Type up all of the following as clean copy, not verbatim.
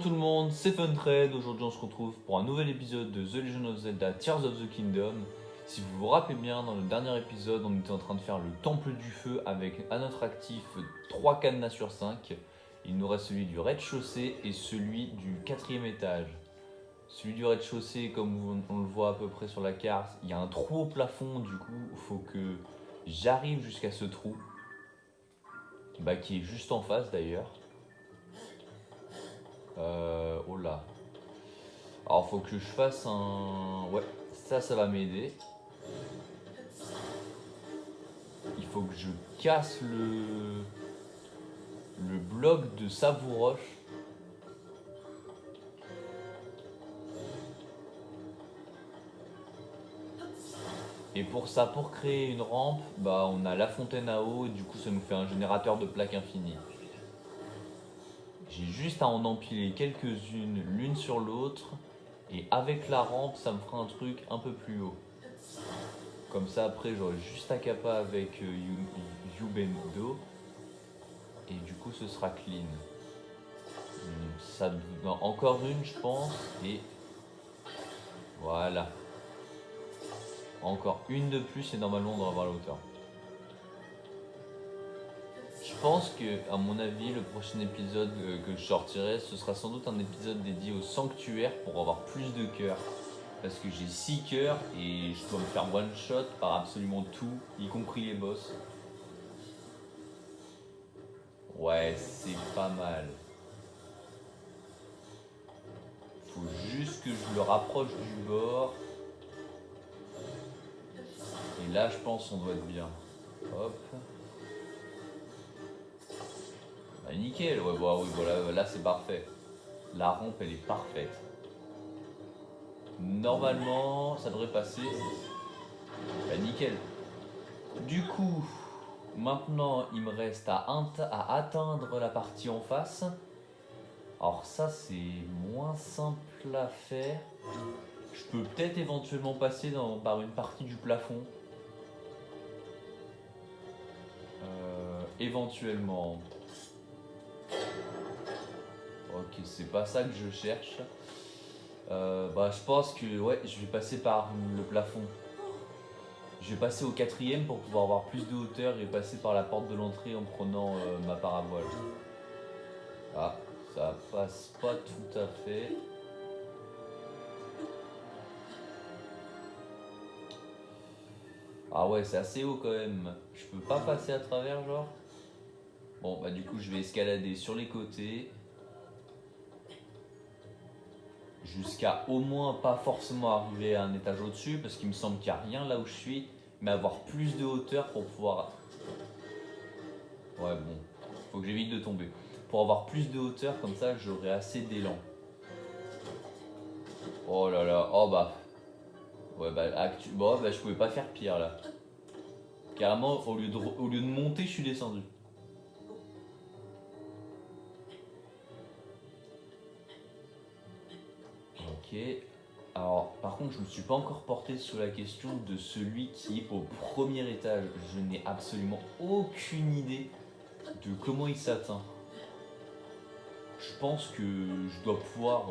tout le monde, c'est Funtrade. Aujourd'hui on se retrouve pour un nouvel épisode de The Legend of Zelda Tears of the Kingdom. Si vous vous rappelez bien, dans le dernier épisode on était en train de faire le Temple du Feu avec à notre actif 3 cadenas sur 5. Il nous reste celui du rez-de-chaussée et celui du 4e étage. Celui du rez-de-chaussée, comme on le voit à peu près sur la carte, il y a un trou au plafond, du coup il faut que j'arrive jusqu'à ce trou. Qui est juste en face d'ailleurs. Oh là. Alors faut que je fasse un... Ouais, ça va m'aider. Il faut que je casse le bloc de Savouroche. Et pour ça, pour créer une rampe, on a la fontaine à eau et du coup ça nous fait un générateur de plaques infinies. J'ai juste à en empiler quelques-unes l'une sur l'autre et avec la rampe ça me fera un truc un peu plus haut. Comme ça après j'aurai juste à capa avec Yubendo et du coup ce sera clean. Ça, encore une je pense et voilà. Encore une de plus et normalement on devrait avoir la hauteur. Je pense que, à mon avis, le prochain épisode que je sortirai, ce sera sans doute un épisode dédié au sanctuaire pour avoir plus de cœurs. Parce que j'ai 6 cœurs et je dois me faire one shot par absolument tout, y compris les boss. Ouais, c'est pas mal. Faut juste que je le rapproche du bord. Et là, je pense on doit être bien. Hop. Nickel, ouais, oui, voilà, là c'est parfait. La rampe, elle est parfaite. Normalement, ça devrait passer. Nickel. Du coup, maintenant, il me reste à atteindre la partie en face. Alors ça, c'est moins simple à faire. Je peux peut-être éventuellement passer par une partie du plafond. Éventuellement. Ok, c'est pas ça que je cherche. Je pense que ouais, je vais passer par le plafond. Je vais passer au 4e pour pouvoir avoir plus de hauteur et passer par la porte de l'entrée en prenant ma parabole. Ah, ça passe pas tout à fait. Ah ouais, c'est assez haut quand même. Je peux pas passer à travers genre. Bon du coup je vais escalader sur les côtés. Jusqu'à au moins pas forcément arriver à un étage au-dessus parce qu'il me semble qu'il n'y a rien là où je suis, mais avoir plus de hauteur pour pouvoir... Ouais bon, faut que j'évite de tomber. Pour avoir plus de hauteur comme ça j'aurai assez d'élan. Oh là là, oh Ouais je pouvais pas faire pire là. Carrément au lieu de monter je suis descendu. Ok. Alors, par contre, je ne me suis pas encore porté sur la question de celui qui est au premier étage. Je n'ai absolument aucune idée de comment il s'atteint. Je pense que je dois pouvoir,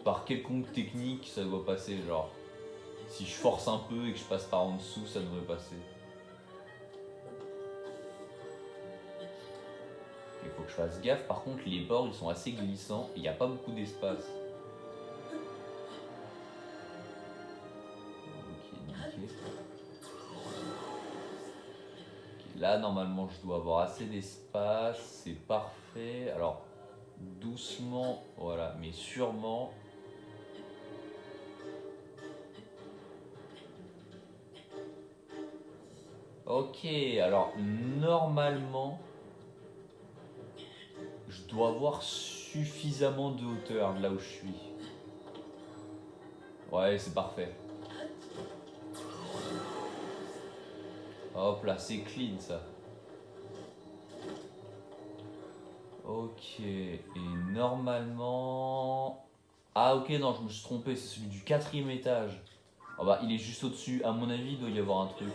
par quelconque technique, ça doit passer. Genre, si je force un peu et que je passe par en dessous, ça devrait passer. Il faut que je fasse gaffe. Par contre, les bords, ils sont assez glissants et il n'y a pas beaucoup d'espace. Là, normalement, je dois avoir assez d'espace, c'est parfait. Alors, doucement, voilà, mais sûrement. Ok, alors, normalement, je dois avoir suffisamment de hauteur là où je suis. Ouais, c'est parfait. Hop là, c'est clean ça. Ok, et normalement... Ah ok, non, je me suis trompé, c'est celui du 4e étage. Il est juste au-dessus, à mon avis, il doit y avoir un truc.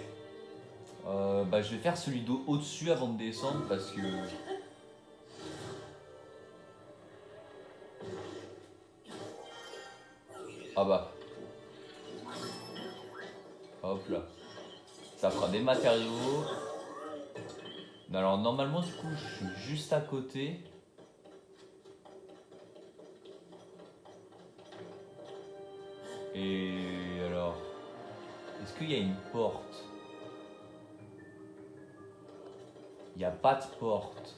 Je vais faire celui au-dessus avant de descendre parce que... Ah bah. Hop là. Ça fera des matériaux. Alors normalement du coup je suis juste à côté. Et alors, est-ce qu'il y a une porte? Il n'y a pas de porte.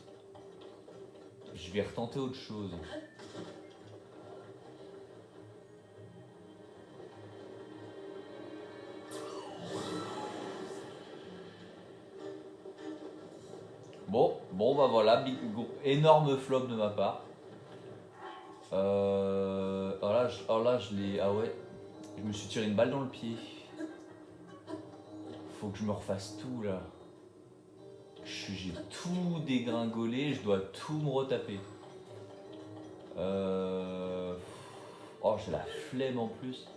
Je vais retenter autre chose. Bon bah voilà, énorme flop de ma part. Alors là, je l'ai. Ah ouais, je me suis tiré une balle dans le pied. Faut que je me refasse tout là. J'ai tout dégringolé, je dois tout me retaper. Oh, j'ai la flemme en plus.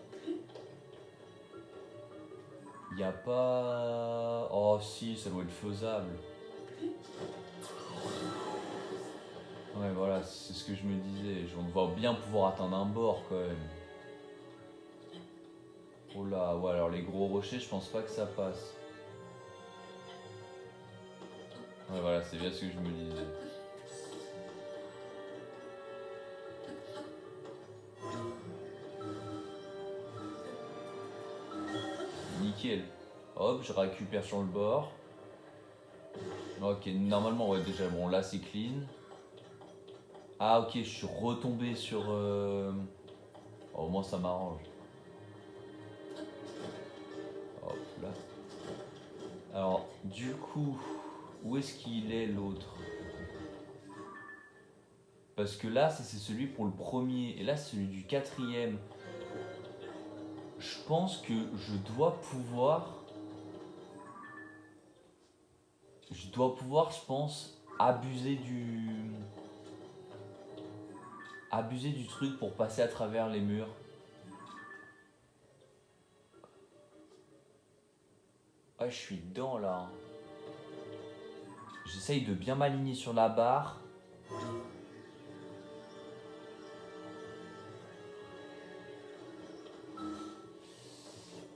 Y a pas. Oh si, ça doit être faisable. Ouais, voilà, c'est ce que je me disais. On va bien pouvoir atteindre un bord quand même. Oh là, ouais, alors les gros rochers, je pense pas que ça passe. Ouais, voilà, c'est bien ce que je me disais. Nickel. Hop, je récupère sur le bord. Ok, normalement, ouais, déjà, bon, là, c'est clean. Ah, ok, je suis retombé sur... Oh, au moins, ça m'arrange. Hop, là. Alors, du coup, où est-ce qu'il est, l'autre? Parce que là, ça, c'est celui pour le premier. Et là, c'est celui du quatrième. Je pense que je dois pouvoir... je pense, abuser du truc pour passer à travers les murs. Ah, je suis dedans là. J'essaye de bien m'aligner sur la barre.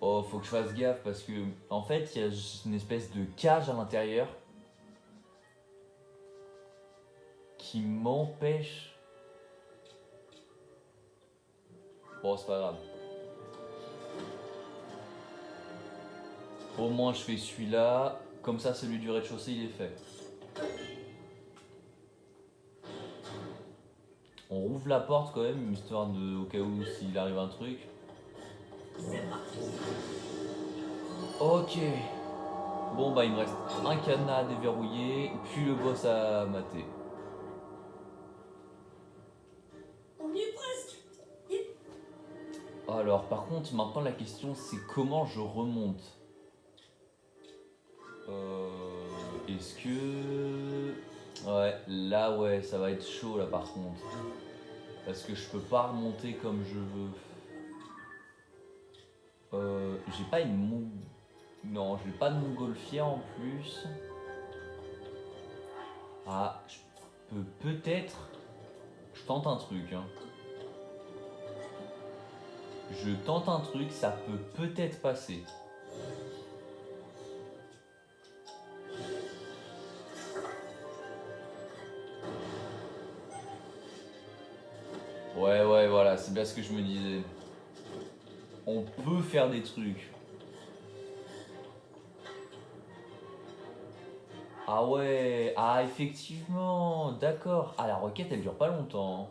Oh, faut que je fasse gaffe parce que en fait, il y a une espèce de cage à l'intérieur qui m'empêche. Bon, c'est pas grave. Au moins, je fais celui-là. Comme ça, celui du rez-de-chaussée, il est fait. On rouvre la porte quand même, histoire de, au cas où s'il arrive un truc. Ok. Bon bah il me reste un cadenas à déverrouiller, puis le boss à mater. On y est presque. Alors par contre maintenant la question c'est comment je remonte. Est-ce que... Ouais, là ouais, ça va être chaud là par contre. Parce que je peux pas remonter comme je veux. J'ai pas une mou... Non, j'ai pas de montgolfière en plus. Ah, je peux peut-être... Je tente un truc, hein. Je tente un truc, ça peut peut-être passer. Ouais, voilà, c'est bien ce que je me disais. On peut faire des trucs. Ah ouais, ah effectivement, d'accord. Ah la roquette elle dure pas longtemps.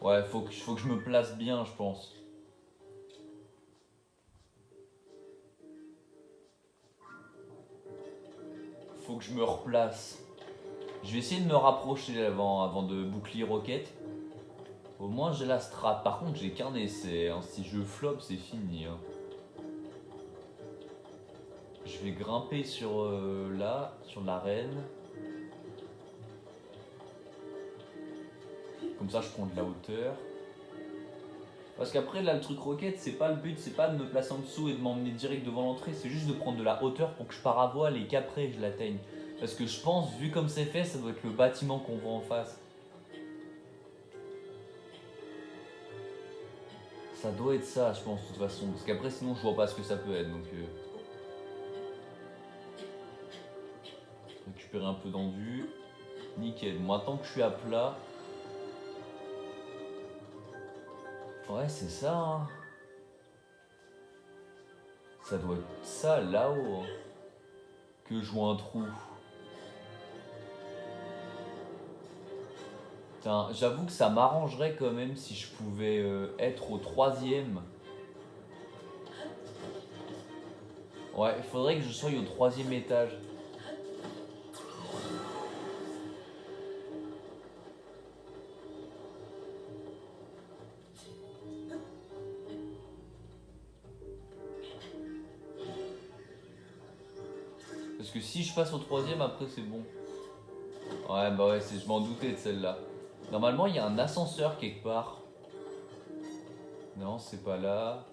Ouais, faut que je me place bien, je pense. Faut que je me replace. Je vais essayer de me rapprocher avant de bouclier roquette. Au moins j'ai la strat. Par contre j'ai qu'un essai, hein. Si je flop c'est fini, hein. Je vais grimper sur là, sur l'arène. Comme ça je prends de la hauteur. Parce qu'après là le truc roquette, c'est pas le but, c'est pas de me placer en dessous et de m'emmener direct devant l'entrée, c'est juste de prendre de la hauteur pour que je pars à voile et qu'après je l'atteigne. Parce que je pense, vu comme c'est fait, ça doit être le bâtiment qu'on voit en face. Ça doit être ça, je pense, de toute façon. Parce qu'après, sinon, je vois pas ce que ça peut être. Donc, récupérer un peu d'endu. Nickel. Moi, tant que je suis à plat. Ouais, c'est ça. Hein. Ça doit être ça, là-haut. Hein. Que je vois un trou. Putain, j'avoue que ça m'arrangerait quand même si je pouvais être au 3e. Ouais, il faudrait que je sois au 3e étage. Parce que si je passe au 3e, après c'est bon. Ouais, bah ouais, je m'en doutais de celle-là. Normalement, il y a un ascenseur quelque part. Non, c'est pas là.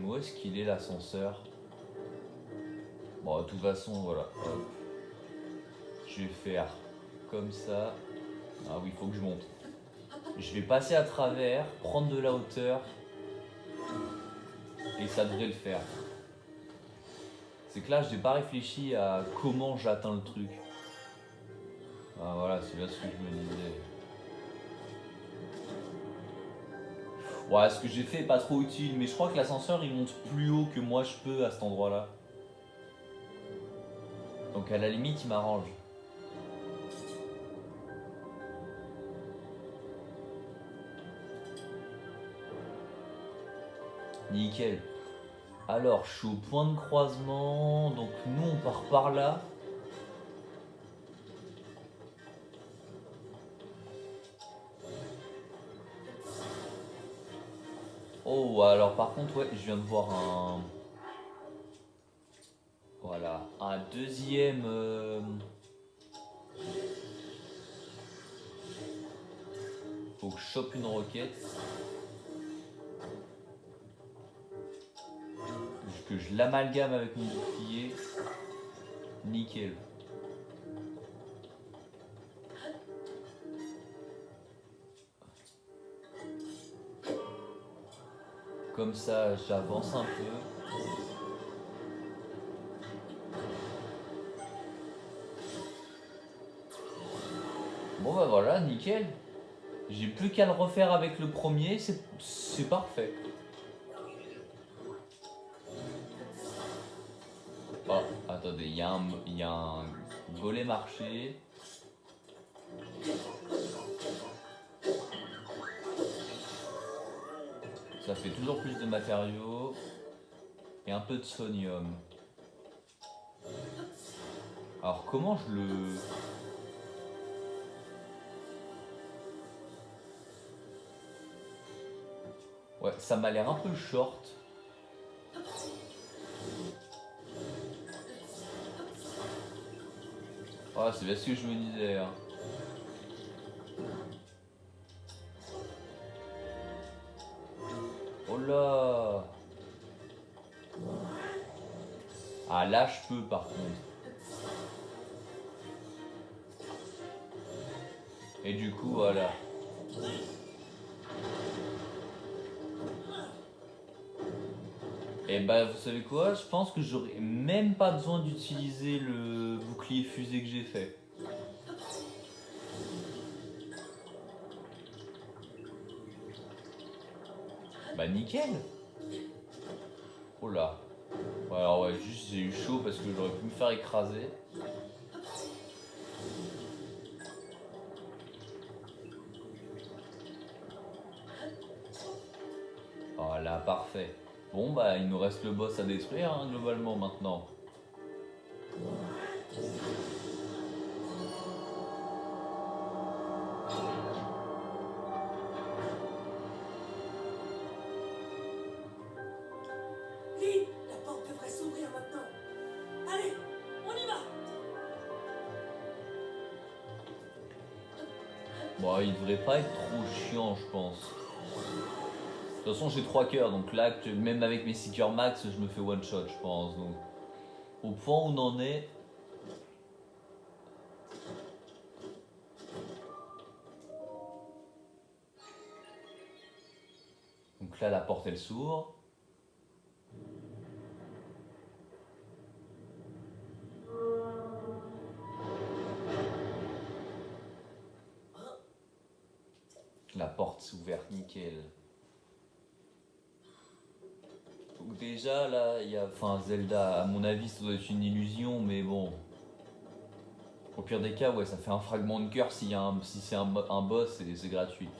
Où est-ce qu'il est l'ascenseur? Bon, de toute façon, voilà. Hop. Je vais faire comme ça. Ah oui, il faut que je monte. Je vais passer à travers, prendre de la hauteur. Et ça devrait le faire. C'est que là, j'ai pas réfléchi à comment j'atteins le truc. Ah voilà, c'est bien ce que je me disais. Ouais, ce que j'ai fait est pas trop utile, mais je crois que l'ascenseur il monte plus haut que moi je peux à cet endroit-là. Donc à la limite, il m'arrange. Nickel. Alors, je suis au point de croisement, donc nous on part par là. Oh, alors par contre, ouais, je viens de voir un... Voilà, un deuxième... Faut que je chope une roquette. Que je l'amalgame avec mon bouclier. Nickel. Comme ça, j'avance un peu. Bon bah voilà, nickel. J'ai plus qu'à le refaire avec le premier, c'est parfait. Oh, attendez, il y a un golem marché. Ça fait toujours plus de matériaux. Et un peu de sonium. Alors comment je le... Ouais, ça m'a l'air un peu short. Ah, c'est bien ce que je me disais. Hein. Oh là! Ah là, je peux par contre. Et du coup, voilà. Et bah, vous savez quoi? Je pense que j'aurais même pas besoin d'utiliser le bouclier fusée que j'ai fait. Bah nickel. Oh là. Ouais, alors ouais, juste j'ai eu chaud parce que j'aurais pu me faire écraser. Voilà, parfait. Bon bah il nous reste le boss à détruire hein, globalement maintenant. Vite, la porte devrait s'ouvrir maintenant. Allez, on y va. Bon, il devrait pas être trop chiant, je pense. De toute façon, j'ai 3 cœurs, donc là, même avec mes 6 cœurs max, je me fais one shot, je pense. Donc, au point où on en est. Donc là, la porte, elle s'ouvre. La porte s'est ouverte, nickel. Donc déjà, là, il y a... Enfin, Zelda, à mon avis, ça doit être une illusion, mais bon... Au pire des cas, ouais, ça fait un fragment de cœur si c'est un boss, c'est gratuit.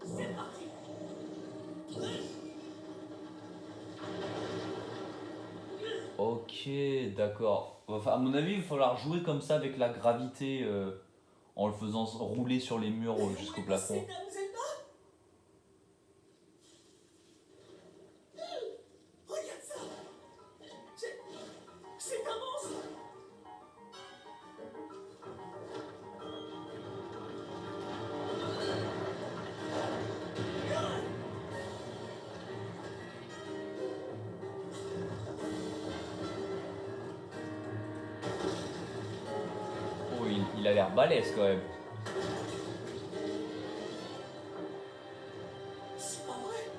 C'est parti. Ok, d'accord. Enfin, à mon avis, il va falloir jouer comme ça avec la gravité en le faisant rouler sur les murs jusqu'au plafond. C'est Dame Zelda. Regarde ça. C'est un monstre. Oh, il a l'air balèze quand même. C'est pas vrai.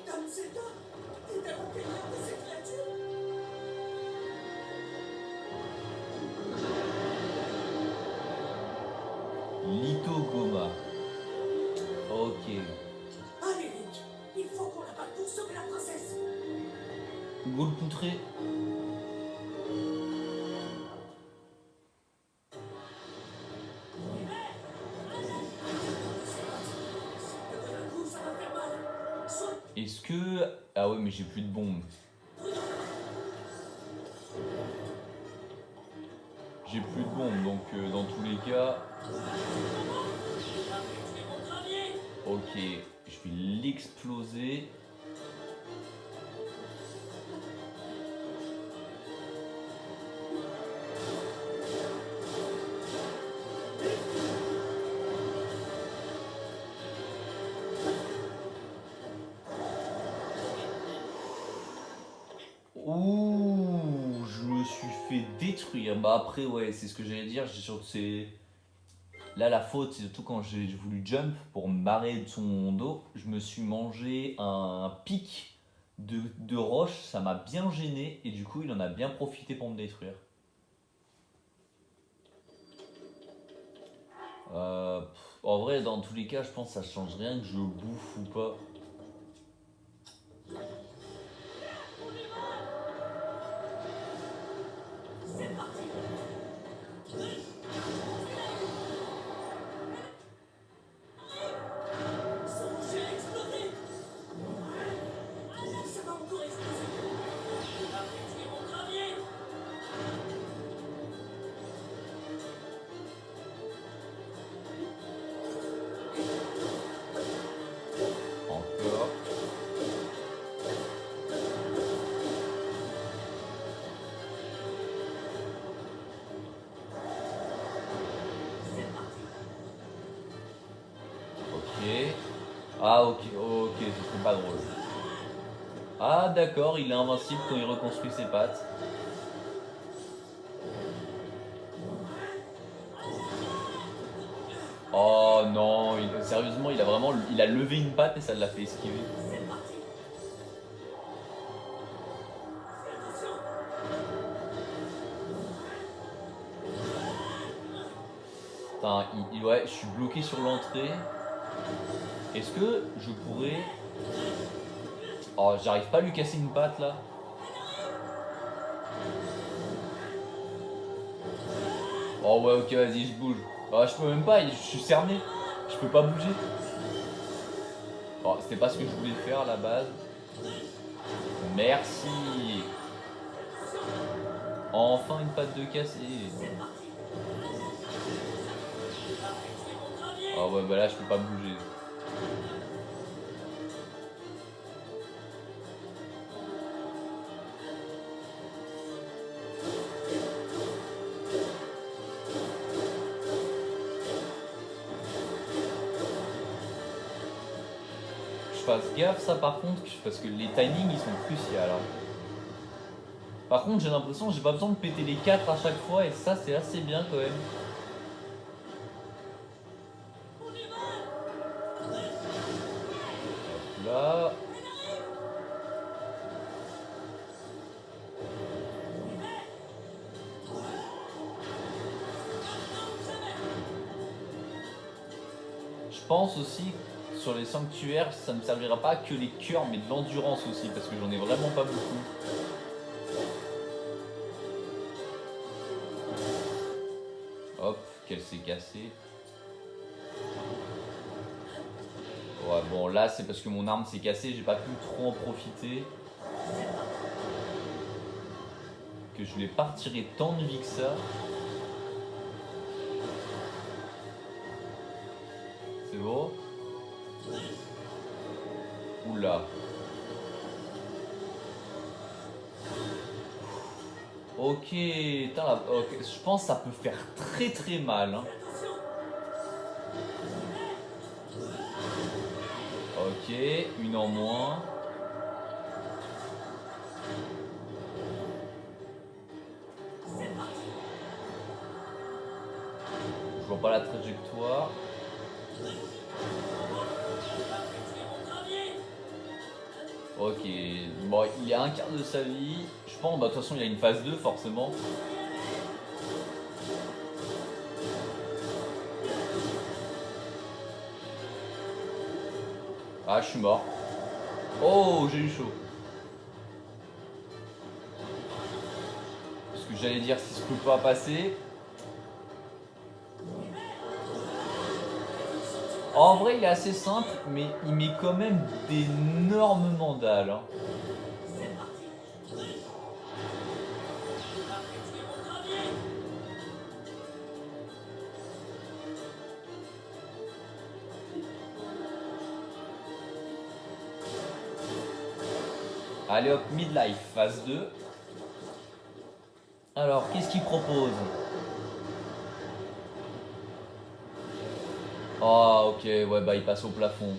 Dame Zelda est à l'intérieur de cette créature. Litogoma. Ok. Allez, Link. Il faut qu'on la batte pour sauver la princesse. Goulpoutré. D'un coup, ça va faire mal. Saute. Est-ce que... Ah ouais, mais j'ai plus de bombes. J'ai plus de bombes, donc dans tous les cas... Ok, je vais l'exploser. Ouh, je me suis fait détruire. Bah après, ouais, c'est ce que j'allais dire. J'ai sûr que c'est... Là, la faute, c'est surtout quand j'ai voulu jump pour me barrer de son dos. Je me suis mangé un pic de roche. Ça m'a bien gêné. Et du coup, il en a bien profité pour me détruire. En vrai, dans tous les cas, je pense que ça change rien que je le bouffe ou pas. C'est parti. Son jet a explosé. Ça va encore exploser. Il va péter mon gravier. Encore. C'est parti. Ok. Ah ok, ok, ce serait pas drôle. Ah d'accord, il est invincible quand il reconstruit ses pattes. Oh non, sérieusement, il a levé une patte et ça l'a fait esquiver. C'est parti. Fais attention. Putain, ouais, je suis bloqué sur l'entrée. Est-ce que je pourrais... Oh, j'arrive pas à lui casser une patte là. Oh ouais, ok, vas-y, je bouge. Ah, je peux même pas, je suis cerné. Je peux pas bouger. Oh, c'était pas ce que je voulais faire à la base. Merci. Enfin une patte de cassé. Ah ouais, bah là, je peux pas bouger. Je fasse gaffe ça par contre, parce que les timings ils sont cruciaux. Hein. Par contre j'ai l'impression que j'ai pas besoin de péter les 4 à chaque fois et ça c'est assez bien quand même. ça. Je pense aussi sur les sanctuaires, ça ne servira pas que les cœurs, mais de l'endurance aussi, parce que j'en ai vraiment pas beaucoup. Hop, qu'elle s'est cassée. Ouais, bon, là, c'est parce que mon arme s'est cassée, j'ai pas pu trop en profiter. Que je lui ai pas retiré tant de vie que ça. C'est bon? Oula. Ok, putain, là, ok, je pense que ça peut faire très très mal. Hein. Ok, une en moins. Je vois pas la trajectoire. Ok, bon, il a un quart de sa vie. Je pense, bah, de toute façon, il y a une phase 2, forcément. Ah, je suis mort. Oh, j'ai eu chaud. Parce que j'allais dire, si je peux pas passer. En vrai, il est assez simple, mais il met quand même d'énormes mandales. Hein. Allez hop, midlife, phase 2. Alors, qu'est-ce qu'il propose? Ah, ok, ouais, bah il passe au plafond.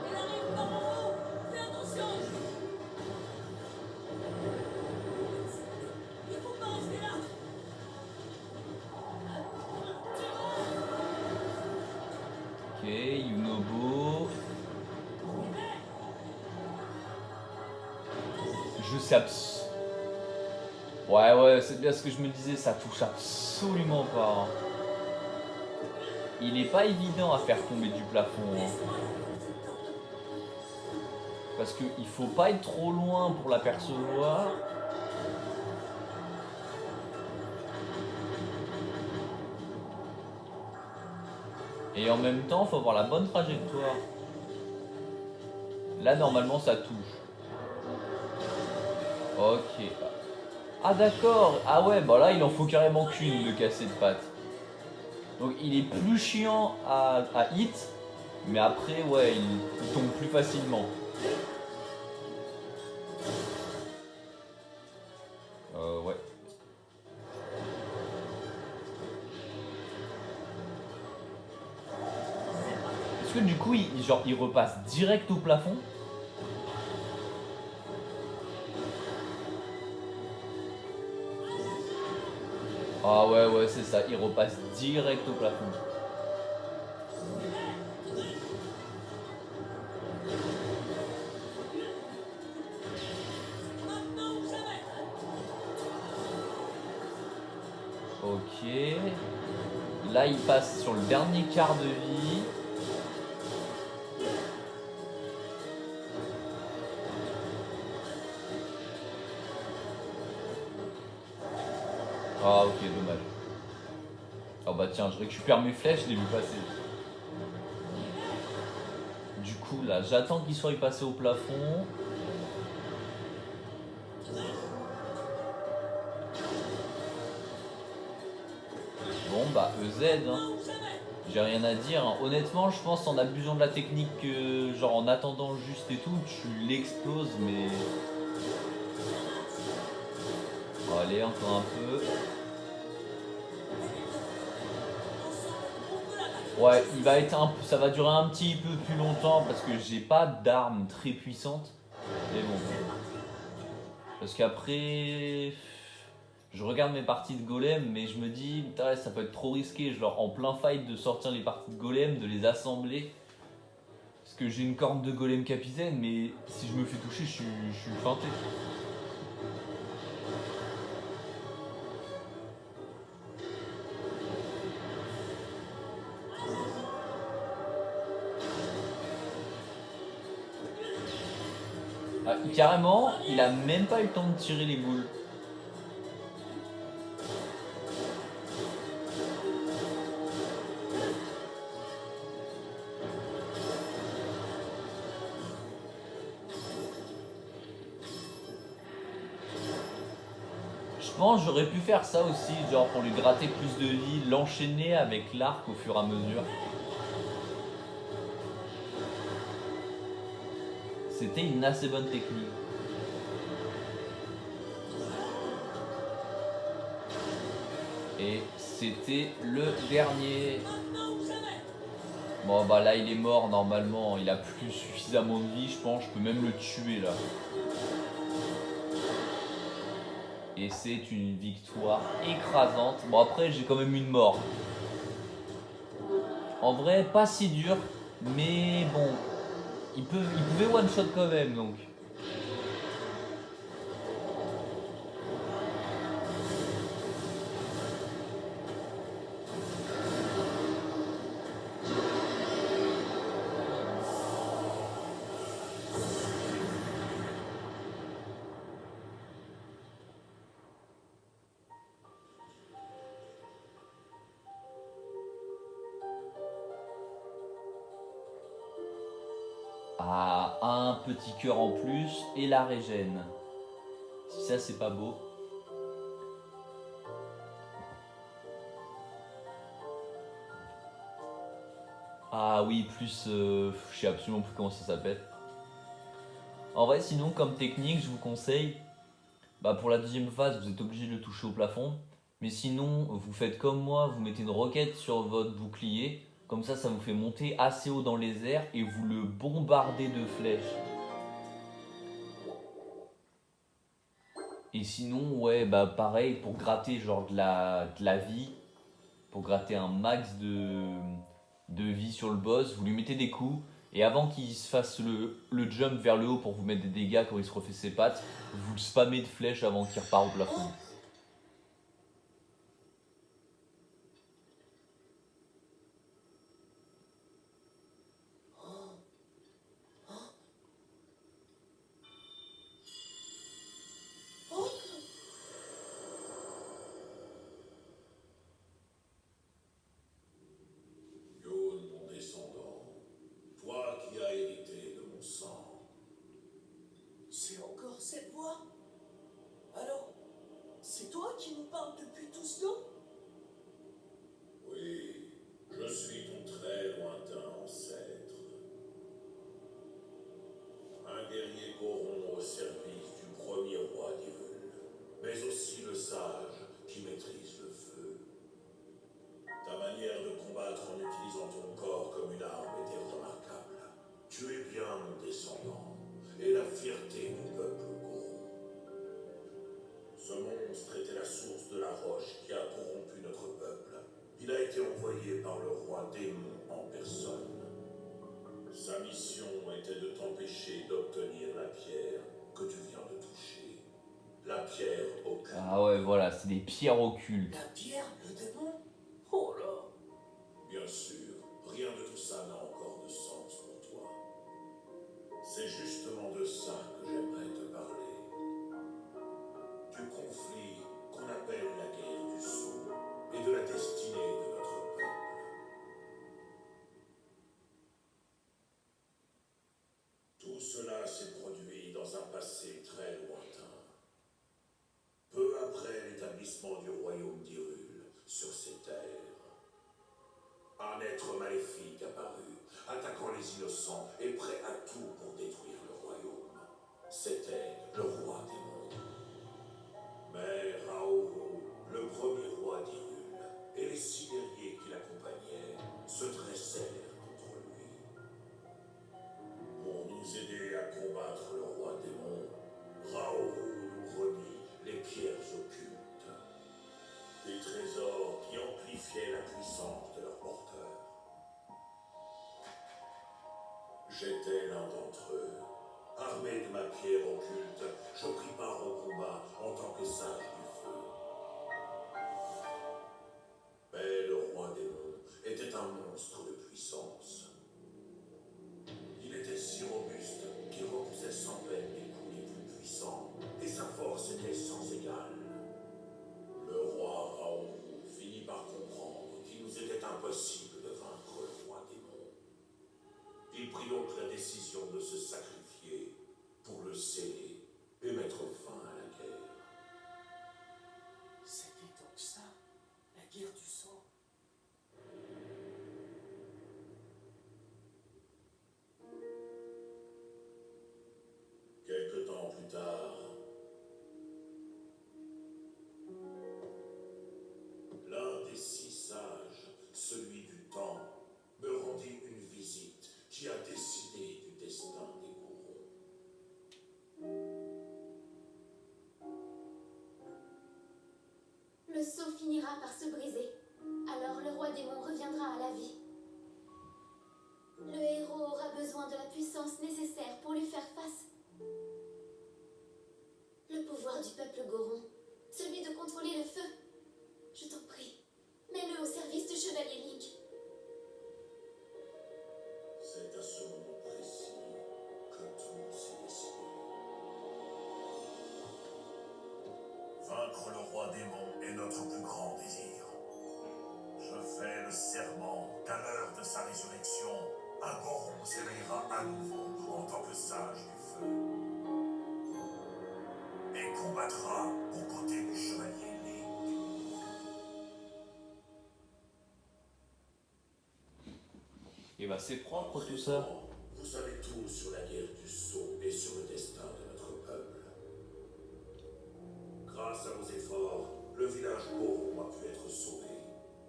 Elle arrive par en haut. Fais attention. Il faut pas rester là. Ok, Yunobo. Je sais Ouais, c'est bien ce que je me disais, ça touche absolument pas. Hein. Il est pas évident à faire tomber du plafond. Hein. Parce qu'il faut pas être trop loin pour l'apercevoir. Et en même temps, il faut avoir la bonne trajectoire. Là, normalement, ça touche. Ok. Ah d'accord. Ah ouais, bah là, il en faut carrément qu'une de casser de pattes. Donc, il est plus chiant à hit. Mais après, ouais, il tombe plus facilement. Ouais. Est-ce que du coup, il repasse direct au plafond? Ah ouais, c'est ça, il repasse direct au plafond. Maintenant ou jamais. Ok. Là, il passe sur le dernier quart de vie. Ah ok, dommage. Ah bah tiens, je récupère mes flèches, je l'ai vu passer. Du coup là, j'attends qu'il soit passé au plafond. Bon bah EZ, hein. J'ai rien à dire. Hein. Honnêtement, je pense en abusant de la technique, genre en attendant juste et tout, tu l'exploses mais... Bon, allez, encore un peu. Ouais, il va être ça va durer un petit peu plus longtemps parce que j'ai pas d'armes très puissantes. Mais bon. Parce qu'après, je regarde mes parties de golem, mais je me dis, ça peut être trop risqué, genre en plein fight de sortir les parties de golem, de les assembler. Parce que j'ai une corne de golem capitaine, mais si je me fais toucher, je suis feinté. Ah, carrément, il a même pas eu le temps de tirer les boules. Je pense que j'aurais pu faire ça aussi, genre pour lui gratter plus de vie, l'enchaîner avec l'arc au fur et à mesure. C'était une assez bonne technique. Et c'était le dernier. Maintenant ou jamais. Bon bah là il est mort normalement, il a plus suffisamment de vie je pense, je peux même le tuer là. Et c'est une victoire écrasante. Bon après j'ai quand même une mort. En vrai pas si dur, mais bon, il pouvait one shot quand même donc. Ah, un petit cœur en plus et la régène. Si ça c'est pas beau. Ah oui, plus je sais absolument plus comment ça s'appelle. En vrai sinon comme technique je vous conseille, bah pour la deuxième phase vous êtes obligé de le toucher au plafond. Mais sinon vous faites comme moi, vous mettez une roquette sur votre bouclier. Comme ça vous fait monter assez haut dans les airs et vous le bombardez de flèches. Et sinon ouais bah pareil pour gratter genre de la vie. Pour gratter un max de vie sur le boss, vous lui mettez des coups, et avant qu'il se fasse le jump vers le haut pour vous mettre des dégâts quand il se refait ses pattes, vous le spammez de flèches avant qu'il repart au plafond. Oh, Youn, mon descendant, toi qui as hérité de mon sang, c'est encore cette voix. Alors, c'est toi qui nous parles depuis tout ce temps? oui, je suis ton très lointain ancêtre. Un guerrier Goron au service du premier roi d'Hyrule, mais aussi le sage qui maîtrise le feu. Ta manière de combattre en utilisant ton corps comme une arme était remarquable. Tu es bien mon descendant, et la fierté du peuple Goron. Ce monstre était la source de la roche qui a corrompu notre peuple. Il a été envoyé par le roi démon en personne. Sa mission était de t'empêcher d'obtenir la pierre que tu viens de toucher. La pierre occulte. Ah ouais voilà, c'est des pierres occultes. La pierre, le démon? Oh là. Bien sûr, rien de tout ça n'a encore de sens pour toi. C'est justement de ça que j'aimerais te parler. Du conflit qu'on appelle la guerre du Sceau et de la destinée de notre peuple. Tout cela s'est produit dans un passé très lointain. Peu après l'établissement du royaume d'Hyrule sur ces terres, un être maléfique apparut, attaquant les innocents et prêt à tout pour détruire le royaume. C'était le roi démon. Mais Raoru, le premier roi d'Hyrule, et les 6 guerriers qui l'accompagnaient se dressèrent contre lui. Pour nous aider à combattre le roi démon, Raoru nous remit les pierres occultes. Des trésors qui amplifiaient la puissance de leur porteur. J'étais l'un d'entre eux. Armé de ma pierre occulte, je pris part au combat en tant que sage du feu. Mais le roi démon était un monstre de puissance. Il était si robuste qu'il repoussait sans peine les coups les plus puissants, et sa force était sans égale. Le roi Raoult finit par comprendre qu'il nous était impossible de vaincre le roi démon. Il prit donc la décision de se sacrifier pour le sceller et mettre fin à la guerre. C'était donc ça, la guerre du sang. Quelque temps plus tard, l'un des 6 sages, celui du temps, me rendit une visite qui a décidé du destin des Gourons. Le sceau finira par se briser. Alors le roi démon reviendra à la vie. Le héros aura besoin de la puissance nécessaire pour lui faire face. Le pouvoir du peuple Goron, celui de contrôler le feu. Je t'en prie, mets-le au service du chevalier Link. C'est à ce moment précis que tout s'est décidé. Vaincre le roi démon est notre plus grand désir. Je fais le serment qu'à l'heure de sa résurrection, un Goron s'éveillera à nouveau en tant que sage du feu et combattra aux côtés du chevalier Link. Et bah c'est propre tout ça. Vous savez tout sur la guerre du sceau et sur le destin de notre peuple. Grâce à vos efforts, le village Goron a pu être sauvé.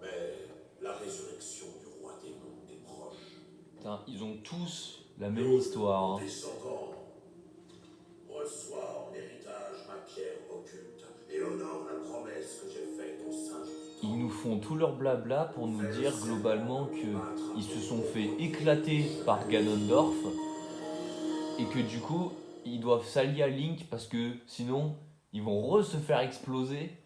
Mais la résurrection du roi démon est proche. Putain, ils ont tous la même histoire. Mon Hein. descendant reçoit en héritage ma pierre occulte et honore la promesse que j'ai faite au sage du temps. Ils nous font tout leur blabla pour nous dire globalement qu'ils se sont fait éclater par Ganondorf et que du coup ils doivent s'allier à Link parce que sinon ils vont se faire exploser.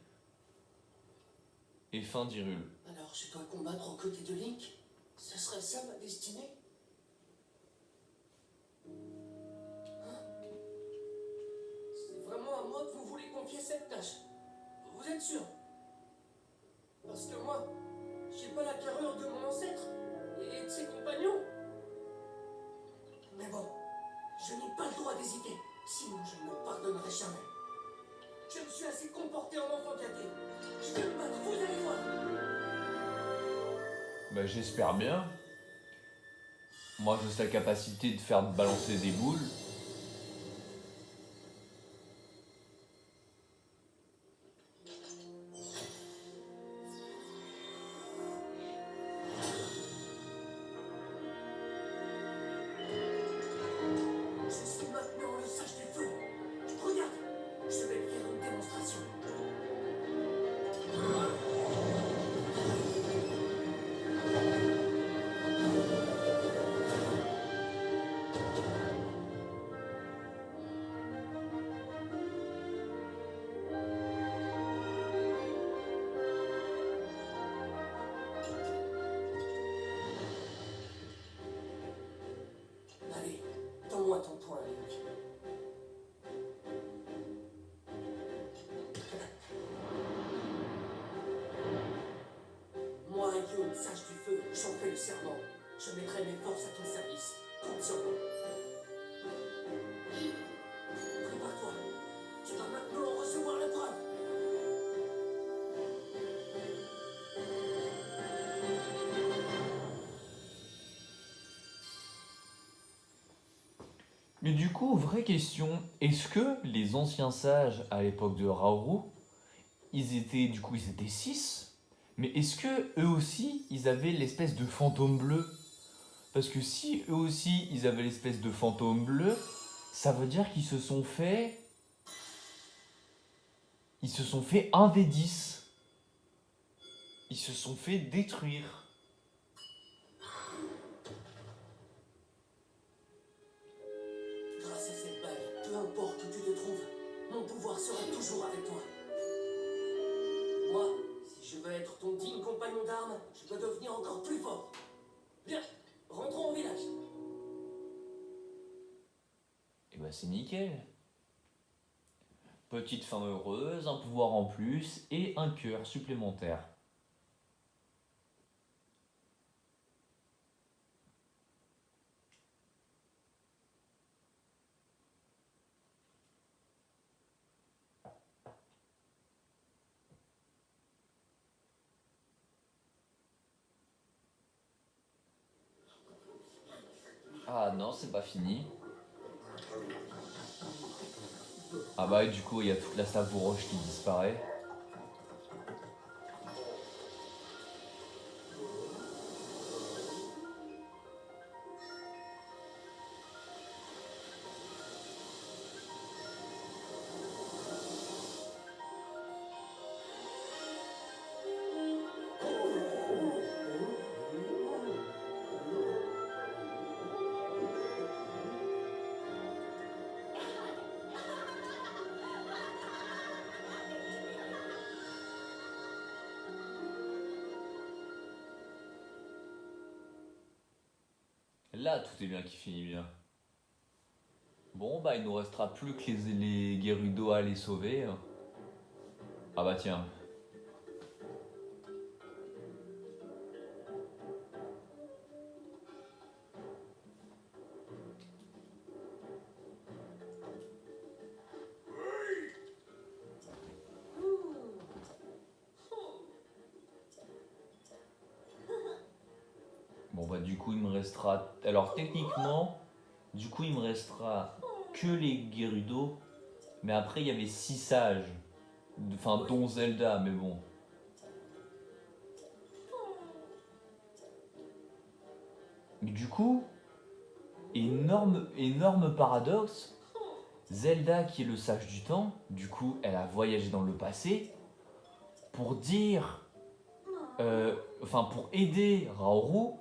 Et fin d'Hyrule. Alors je dois combattre aux côtés de Link? Ce serait ça ma destinée? Hein? C'est vraiment à moi que vous voulez confier cette tâche? Vous êtes sûr? Parce que moi, j'ai pas la carrure de mon ancêtre et de ses compagnons. Mais bon, je n'ai pas le droit d'hésiter, sinon je ne me pardonnerai jamais. Je me suis assez comporté en enfant gâté. Je vais me battre, vous allez voir. Bah j'espère bien. Moi j'ai la capacité de faire balancer des boules. Je suis maintenant le sage du feu. Regarde, je vais te faire une démonstration. Allez, donne-moi ton poing, Link. Moi, Youn, sage du feu, j'en fais le serment. Je mettrai mes forces à ton service. Compte sur moi. Prépare-toi. Tu vas maintenant recevoir l'épreuve. Mais du coup, vraie question, est-ce que les anciens sages à l'époque de Raoult, ils étaient 6, mais est-ce que eux aussi, ils avaient l'espèce de fantôme bleu? Parce que si eux aussi, ils avaient l'espèce de fantôme bleu, ça veut dire qu'ils se sont fait 1v10. Ils se sont fait détruire. mon d'armes, je dois devenir encore plus fort. Bien, rentrons au village. Et bah c'est nickel. Petite fin heureuse, un pouvoir en plus et un cœur supplémentaire. Ah non, c'est pas fini. Ah bah et du coup, il y a toute la savouroche qui disparaît. Là, tout est bien qui finit bien. Bon, bah, il nous restera plus que les Gerudo à les sauver. Ah bah tiens. Bon bah du coup il me restera... Alors techniquement, du coup il me restera que les Gerudo. Mais après il y avait 6 sages. Enfin dont Zelda, mais bon. Mais du coup, énorme paradoxe. Zelda qui est le sage du temps, du coup elle a voyagé dans le passé pour dire... Enfin pour aider Raoru.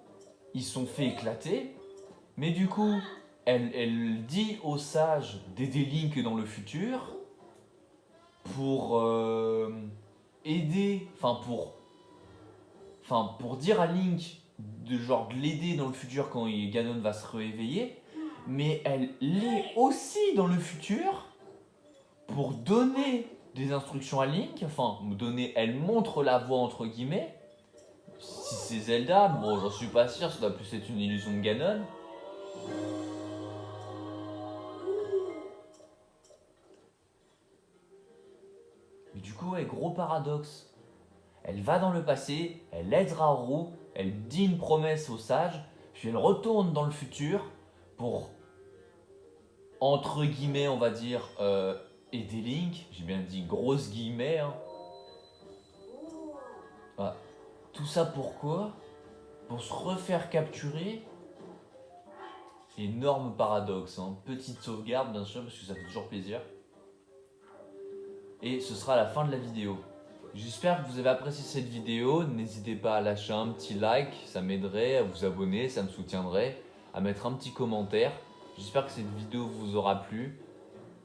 Ils sont fait éclater, mais du coup, elle dit aux sages d'aider Link dans le futur pour aider, pour dire à Link de l'aider dans le futur quand Ganon va se réveiller, mais elle l'est aussi dans le futur pour donner des instructions à Link, elle montre la voie entre guillemets. Si c'est Zelda, bon j'en suis pas sûr, ça doit plus être une illusion de Ganon. Mais du coup, ouais, gros paradoxe. Elle va dans le passé, elle aide Raoru, elle dit une promesse aux sages, puis elle retourne dans le futur pour, entre guillemets, on va dire, aider Link. J'ai bien dit grosses guillemets. Hein. Ah, tout ça pourquoi ? Pour se refaire capturer. Énorme paradoxe, hein. Petite sauvegarde bien sûr parce que ça fait toujours plaisir. Et ce sera la fin de la vidéo. J'espère que vous avez apprécié cette vidéo. N'hésitez pas à lâcher un petit like, ça m'aiderait, à vous abonner, ça me soutiendrait, à mettre un petit commentaire. J'espère que cette vidéo vous aura plu.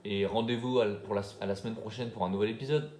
Et rendez-vous à la semaine prochaine pour un nouvel épisode.